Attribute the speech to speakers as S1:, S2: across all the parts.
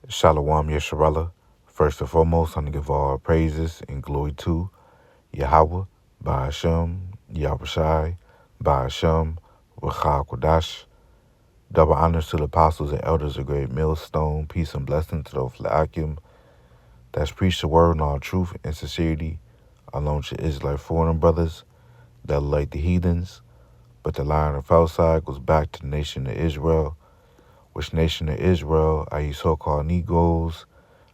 S1: Shalom Yesharala. First and foremost, I'm going to give all praises and glory to Yahweh, Ba'ashem, Yahushai, Ba'ashem, Rachah Kodash. Double honors to the apostles and elders of Great Millstone. Peace and blessing to those La'akim that's preached the word in all truth and sincerity, along with your Israelite foreign brothers that are like the heathens. But the Lion of outside goes back to the nation of Israel, which nation of Israel, i.e. so-called Negroes,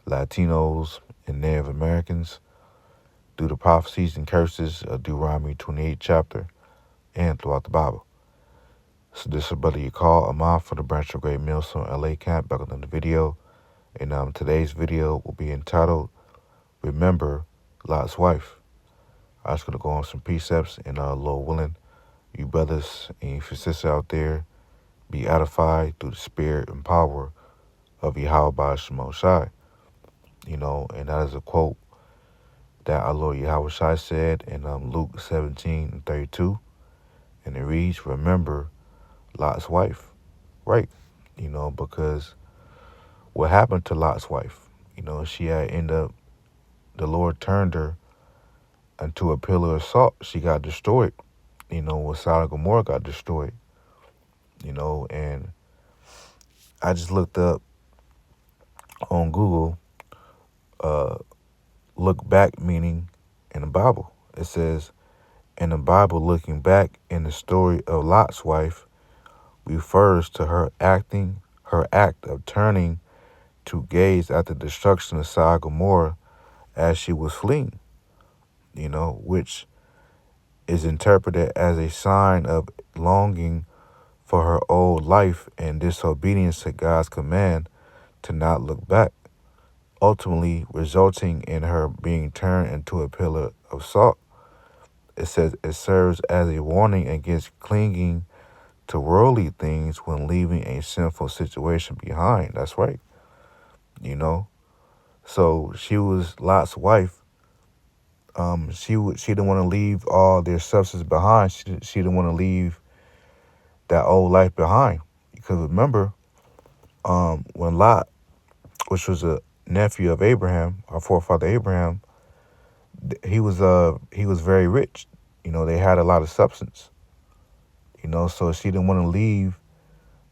S1: Latinos, and Native Americans, through the prophecies and curses of Deuteronomy 28 chapter and throughout the Bible. So this is Brother Yakal Amar for the Branch of Great Millstone LA Camp back on the video. And today's video will be entitled, Remember Lot's Wife. I'm just going to go on some precepts and Lord willing, you brothers and your sisters out there be edified through the spirit and power of Yahweh Shemel Shai. And that is a quote that our Lord Yahweh Shai said in Luke 17:32. And it reads, remember Lot's wife. Right. Because what happened to Lot's wife? She had ended up, the Lord turned her into a pillar of salt. She got destroyed. When Sodom and Gomorrah got destroyed. And I just looked up on Google, look back meaning in the Bible. It says, in the Bible, looking back in the story of Lot's wife refers to her act of turning to gaze at the destruction of Sodom and Gomorrah as she was fleeing, which is interpreted as a sign of longing for her old life and disobedience to God's command to not look back, ultimately resulting in her being turned into a pillar of salt. It says it serves as a warning against clinging to worldly things when leaving a sinful situation behind. That's right. So she was Lot's wife. She didn't want to leave all their substance behind. She didn't want to leave that old life behind. Because remember, when Lot, which was a nephew of Abraham, our forefather Abraham, he was very rich. They had a lot of substance. So she didn't want to leave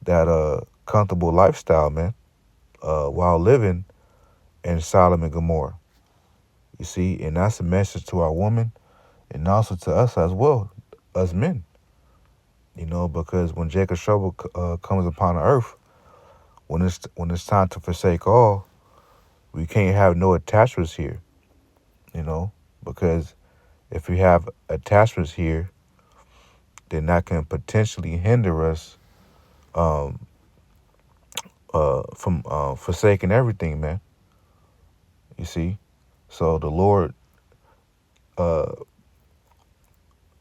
S1: that comfortable lifestyle, man, while living in Sodom and Gomorrah. You see, and that's a message to our woman and also to us as well, us men. Because when Jacob's trouble comes upon the earth, when it's time to forsake all, we can't have no attachments here. Because if we have attachments here, then that can potentially hinder us from forsaking everything, man. You see, so the Lord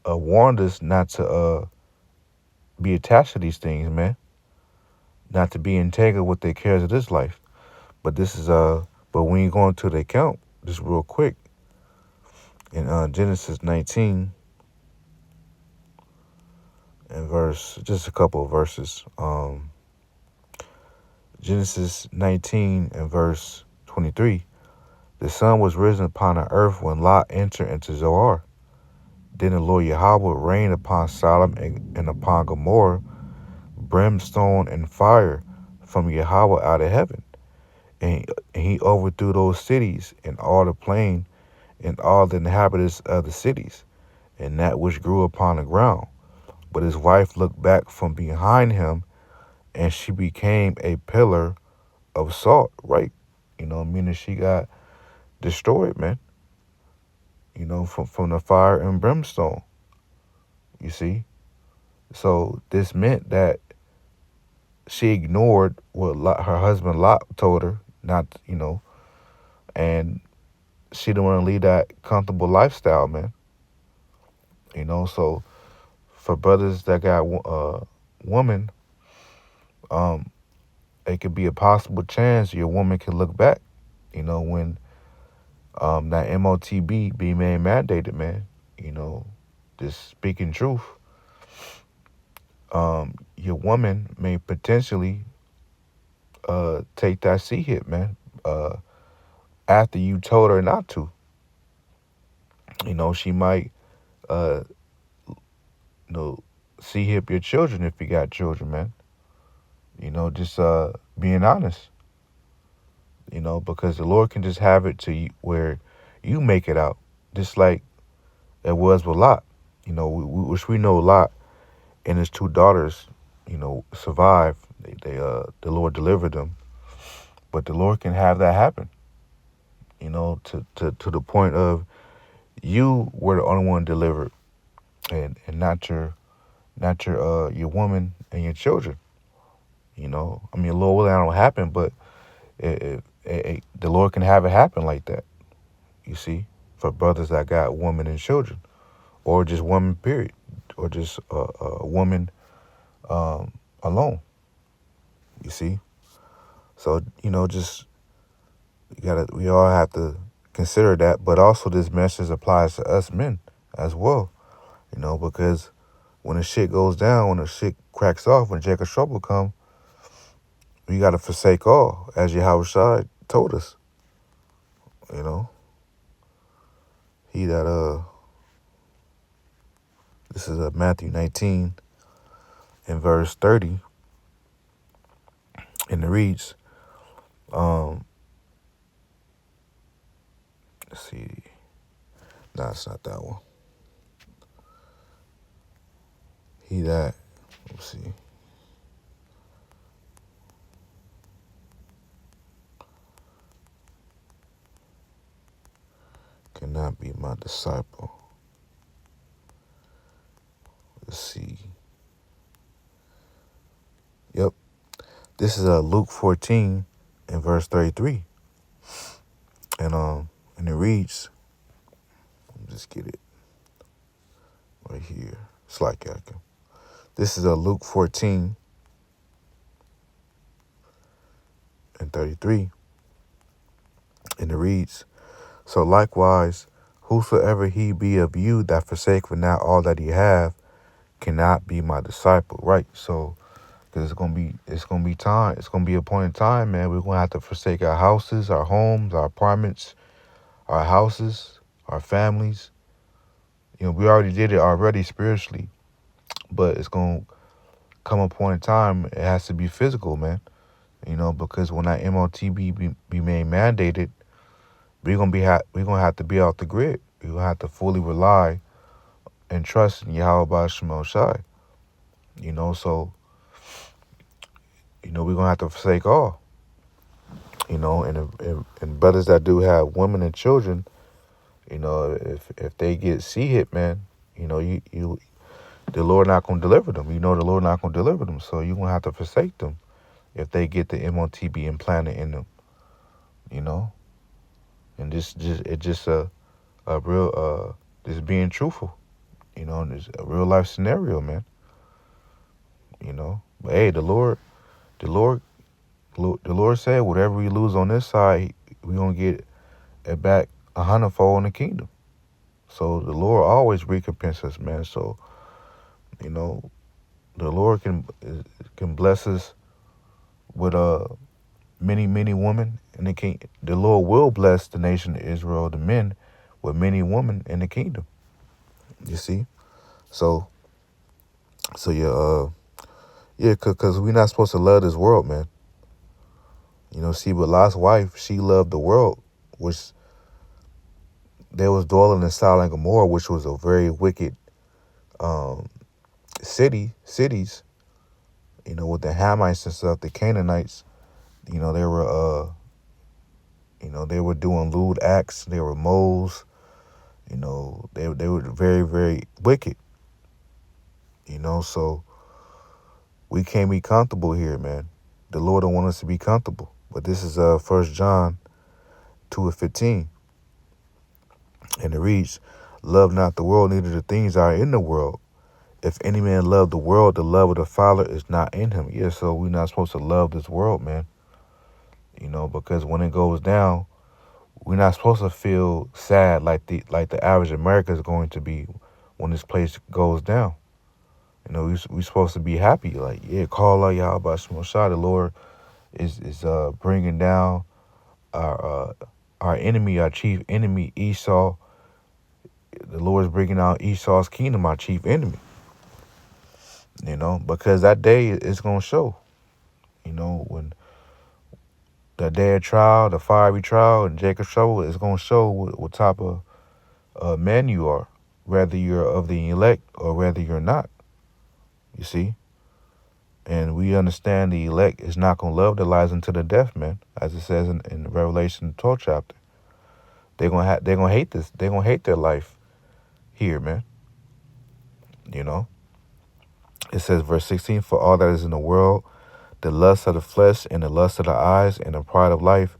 S1: warned us not to be attached to these things, man. Not to be entangled with the cares of this life. But this is but when you go into the account, just real quick, in Genesis 19 and just a couple of verses. Genesis 19 and verse 23. The sun was risen upon the earth when Lot entered into Zoar. Then the Lord Yahweh rained upon Sodom and upon Gomorrah brimstone and fire from Yahweh out of heaven. And he overthrew those cities and all the plain and all the inhabitants of the cities, and that which grew upon the ground. But his wife looked back from behind him, and she became a pillar of salt, right? Meaning she got destroyed, man. From the fire and brimstone. You see? So this meant that she ignored what her husband Lot told her, not, and she didn't want to lead that comfortable lifestyle, man. So for brothers that got woman, it could be a possible chance your woman can look back, when that MOTB be made mandated, man. Just speaking truth. Your woman may potentially take that C hit, man. After you told her not to. She might uh you know C hip your children if you got children, man. Just being honest. Because the Lord can just have it to you where you make it out, just like it was with Lot. Which we know Lot and his two daughters, survived. The Lord delivered them, but the Lord can have that happen. To the point of you were the only one delivered, and not your woman and your children. I mean, Lord willing, that don't happen, but the Lord can have it happen like that. You see, for brothers that got women and children, or just woman period, or just a woman alone. You see, so just we all have to consider that. But also, this message applies to us men as well. Because when the shit goes down, when the shit cracks off, when Jacob's trouble come, we got to forsake all, as Yahweh Shai told us. You know, he that this is Matthew 19 and verse 30, and it reads, let's see, no, it's not that one. He that, let's see, cannot be my disciple. Let's see. Yep. This is Luke 14 and verse 33. And it reads, let me just get it right here. It's like this is Luke 14 and 33. And it reads, so likewise, whosoever he be of you that forsaketh not all that he have, cannot be my disciple. Right. So, because it's gonna be time. It's gonna be a point in time, man. We're gonna have to forsake our houses, our homes, our apartments, our houses, our families. We already did it already spiritually, but it's gonna come a point in time. It has to be physical, man. Because when that MOTB be made mandated, we're gonna have to be off the grid. We're gonna have to fully rely and trust in Yahweh Shemel Shai. So we're gonna have to forsake all. And brothers that do have women and children, if they get C hit, man, you the Lord not gonna deliver them. The Lord not gonna deliver them. So you're gonna have to forsake them if they get the MOTB implanted in them. And just a real just being truthful. And it's a real life scenario, man. But hey, the Lord said, whatever we lose on this side, we gonna get it back 100-fold in the kingdom. So the Lord always recompense us, man. So the Lord can bless us with many women, and the Lord will bless the nation of Israel, the men, with many women in the kingdom. You see, so yeah, cause we're not supposed to love this world, man. See, but Lot's wife, she loved the world, which they was dwelling in Sodom and Gomorrah, which was a very wicked cities. With the Hamites and stuff, the Canaanites. They were they were doing lewd acts. They were moles. They were very, very wicked. So we can't be comfortable here, man. The Lord don't want us to be comfortable. But this is 1 John 2:15. And it reads, love not the world, neither the things that are in the world. If any man love the world, the love of the Father is not in him. Yeah, so we're not supposed to love this world, man. Because when it goes down, we're not supposed to feel sad like the average American is going to be when this place goes down. We supposed to be happy, like, yeah, call out Yahweh Shemel Shai, the Lord is bringing down our our enemy, our chief enemy, Esau. The Lord is bringing out Esau's kingdom, our chief enemy. Because that day is gonna show. When the day of trial, the fiery trial, and Jacob's trouble is gonna show what type of man you are, whether you're of the elect or whether you're not. You see. And we understand the elect is not going to love their lives unto the death, man, as it says in Revelation 12 chapter. They're gonna hate this. They're gonna hate their life here, man. It says, verse 16, for all that is in the world, the lust of the flesh and the lust of the eyes and the pride of life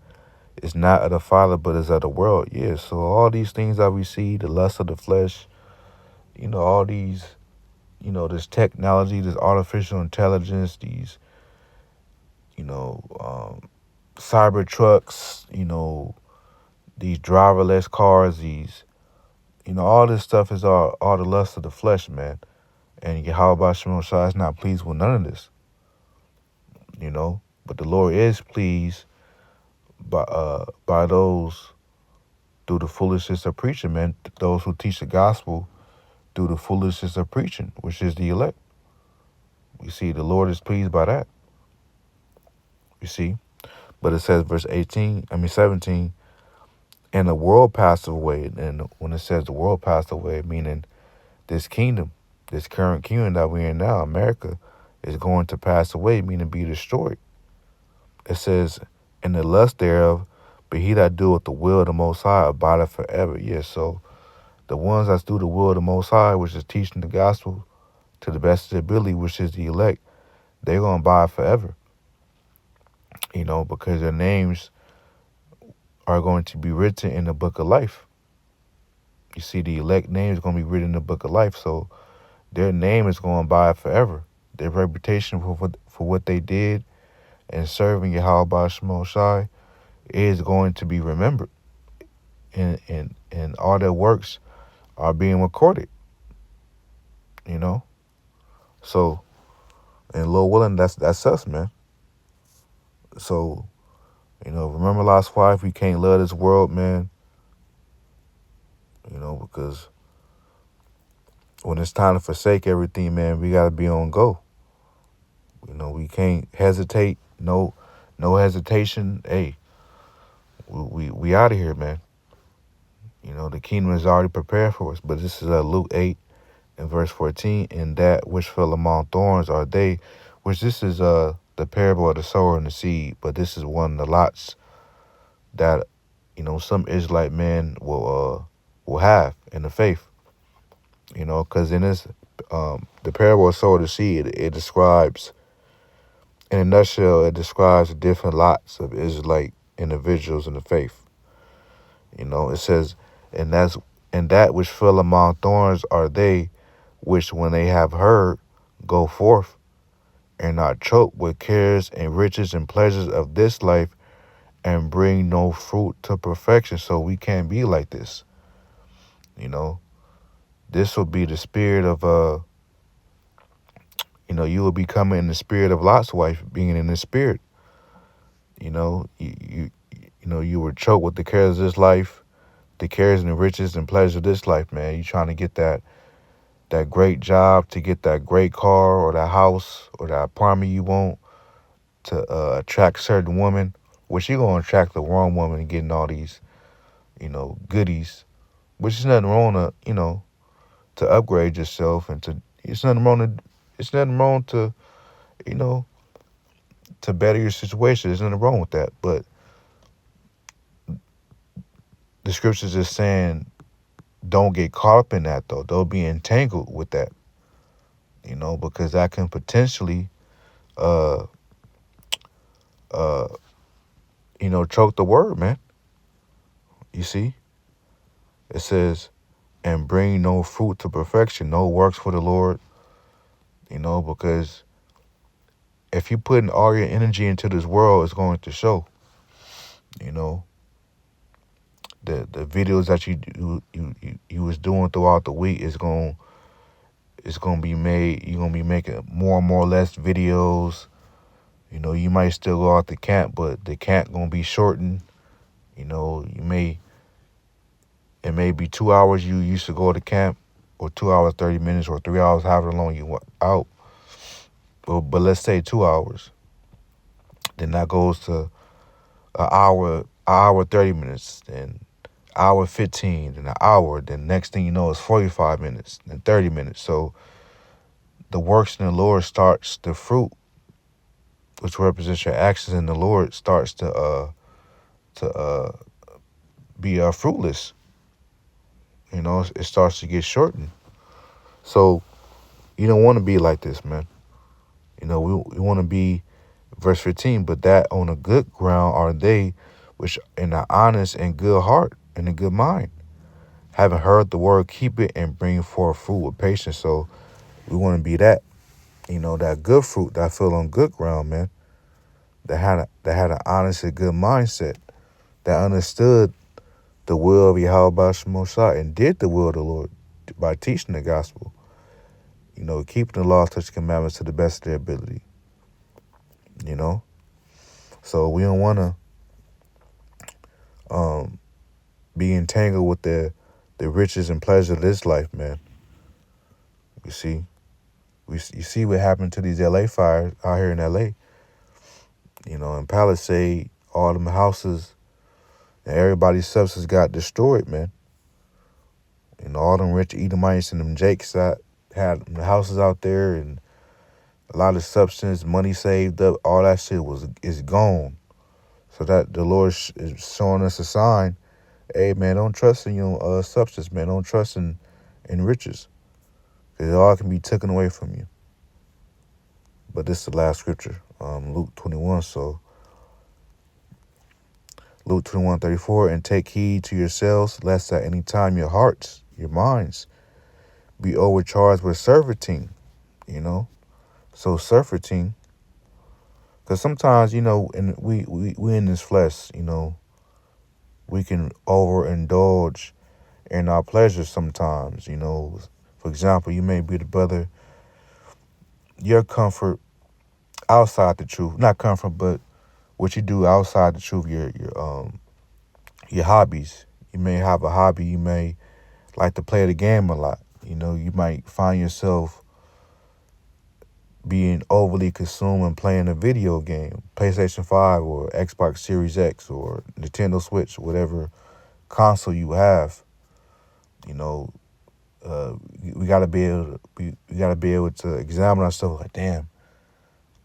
S1: is not of the Father, but is of the world. Yeah, so all these things that we see, the lust of the flesh, all these, this technology, this artificial intelligence, these, cyber trucks, these driverless cars, these, all this stuff is all the lust of the flesh, man. And Yahweh Shemel Shai is not pleased with none of this, But the Lord is pleased by those through the foolishness of preaching, man. Those who teach the gospel through the foolishness of preaching, which is the elect. You see, the Lord is pleased by that. You see, but it says, verse 17, and the world passed away. And when it says the world passed away, meaning this kingdom, this current kingdom that we're in now, America, is going to pass away, meaning be destroyed. It says, in the lust thereof, but he that doeth the will of the Most High abideth forever. Yes, so the ones that do the will of the Most High, which is teaching the gospel to the best of their ability, which is the elect, they're going to abide forever. Because their names are going to be written in the book of life. You see, the elect name is going to be written in the book of life, so their name is going to abide forever. Their reputation for what they did and serving Yahweh Shemel Shai is going to be remembered. And all their works are being recorded. So, and Lord willing, that's us, man. So, remember Lot's wife, we can't love this world, man. Because when it's time to forsake everything, man, we gotta be on go. We can't hesitate. No hesitation. Hey, we out of here, man. The kingdom is already prepared for us. But this is Luke 8 and verse 14. And that which fell among thorns are they, which this is the parable of the sower and the seed. But this is one of the lots that some Israelite men will have in the faith. Because in this the parable of sower and the seed, it describes, in a nutshell, it describes the different lots of Israelite individuals in the faith. It says, and that which fell among thorns are they which, when they have heard, go forth and are choked with cares and riches and pleasures of this life, and bring no fruit to perfection. So we can't be like this. This will be the spirit of you will be coming in the spirit of Lot's wife, being in the spirit. You were choked with the cares of this life, the cares and the riches and pleasure of this life, man. You trying to get that great job, to get that great car or that house or that apartment you want, to attract certain women, which you're going to attract the wrong woman and getting all these, goodies, which is nothing wrong to upgrade yourself and it's nothing wrong to, to better your situation. There's nothing wrong with that. But the scriptures is saying, don't get caught up in that, though. Don't be entangled with that, because that can potentially, choke the word, man. You see, it says, and bring no fruit to perfection, no works for the Lord, because if you're putting all your energy into this world, it's going to show. The videos that you was doing throughout the week is going to be made. You're going to be making more and more less videos. You know, you might still go out to camp, but the camp gonna be shortened. You know, it may be 2 hours you used to go to camp, or 2 hours 30 minutes, or 3 hours, however long you want out. But let's say 2 hours. Then that goes to an hour 30 minutes, then hour 15, then an hour. Then next thing you know is 45 minutes, then 30 minutes. So the works in the Lord starts, the fruit, which represents your actions in the Lord, starts to be fruitless. You know, it starts to get shortened. So you don't want to be like this, man. You know, we want to be, verse 15, but that on a good ground are they which in an honest and good heart and a good mind, having heard the word, keep it and bring forth fruit with patience. So we want to be that, you know, that good fruit that fell on good ground, man. That had an honest and good mindset, that understood the will of Yahweh Shemosha and did the will of the Lord by teaching the gospel. You know, keeping the law, touch commandments to the best of their ability. You know, so we don't want to be entangled with the riches and pleasure of this life, man. You see, you see what happened to these LA fires out here in LA. You know, in Palisade, all them houses and everybody's substance got destroyed, man. You know, all them rich Edomites and them Jakes that had the houses out there, and a lot of substance, money saved up, all that shit is gone. So that the Lord is showing us a sign. Hey, man, don't trust in your substance, man. Don't trust in riches, because it all can be taken away from you. But this is the last scripture, Luke 21. So Luke 21:34, and take heed to yourselves, lest at any time your hearts, your minds, be overcharged with surfeiting. You know, so surfeiting, because sometimes, you know, and we in this flesh, you know, we can overindulge in our pleasures sometimes. You know, for example, you may be the brother, your comfort outside the truth, not comfort, but what you do outside the truth, your hobbies. You may have a hobby. You may like to play the game a lot. You know, you might find yourself being overly consumed and playing a video game, PlayStation 5 or Xbox Series X or Nintendo Switch, whatever console you have. You know, we gotta be able to examine ourselves. Like, damn,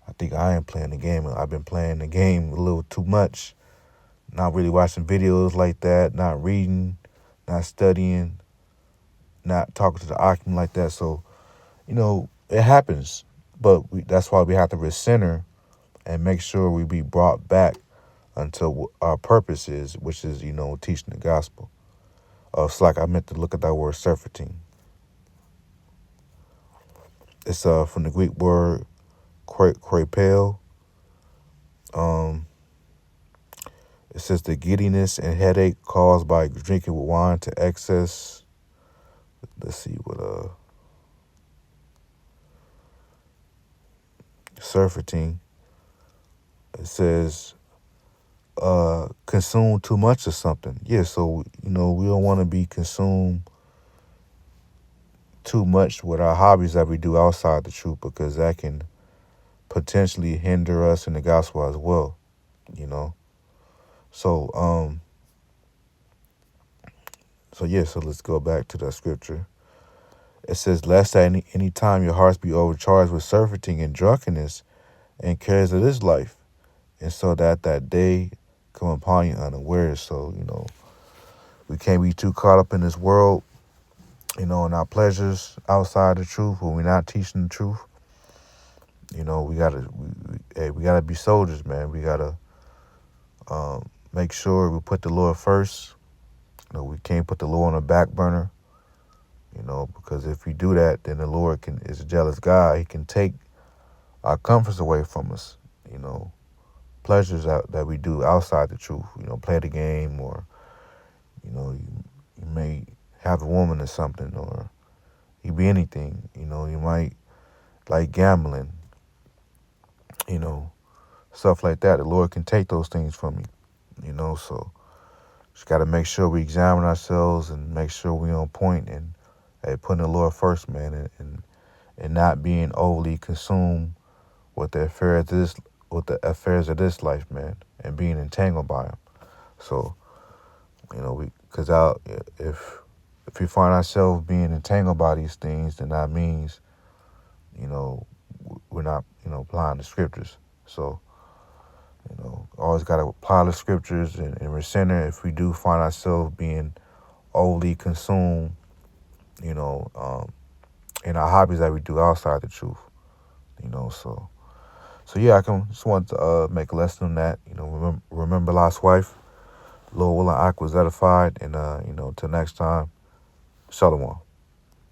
S1: I think I am playing the game. I've been playing the game a little too much. Not really watching videos like that. Not reading. Not studying. Not talking to the occupant like that. So, you know, it happens. But that's why we have to recenter and make sure we be brought back until our purpose is, which is, you know, teaching the gospel. It's like I meant to look at that word surfeiting. It's from the Greek word krapel. It says the giddiness and headache caused by drinking with wine to excess. Let's see what surfeiting. It says consume too much of something. Yeah, so, you know, we don't want to be consumed too much with our hobbies that we do outside the truth, because that can potentially hinder us in the gospel as well, you know. So so let's go back to that scripture. It says, lest at any time your hearts be overcharged with surfeiting and drunkenness and cares of this life, and so that day come upon you unawares. So, you know, we can't be too caught up in this world, you know, in our pleasures outside the truth when we're not teaching the truth. You know, we gotta be soldiers, man. We gotta make sure we put the Lord first. You know, we can't put the Lord on the back burner. You know, because if we do that, then the Lord is a jealous God. He can take our comforts away from us. You know, pleasures that we do outside the truth. You know, play the game, or, you know, you may have a woman or something, or you be anything. You know, you might like gambling. You know, stuff like that. The Lord can take those things from you, so just got to make sure we examine ourselves and make sure we on point and putting the Lord first, man, and not being overly consumed with the affairs of this life, man, and being entangled by them. So, because if we find ourselves being entangled by these things, then that means, we're not, applying the scriptures. So, always got to apply the scriptures and recenter if we do find ourselves being overly consumed, in our hobbies that we do outside the truth, So yeah, just want to make a lesson on that. Remember Lot's wife. Lord willing, Ak was edified, and till next time, Shalom.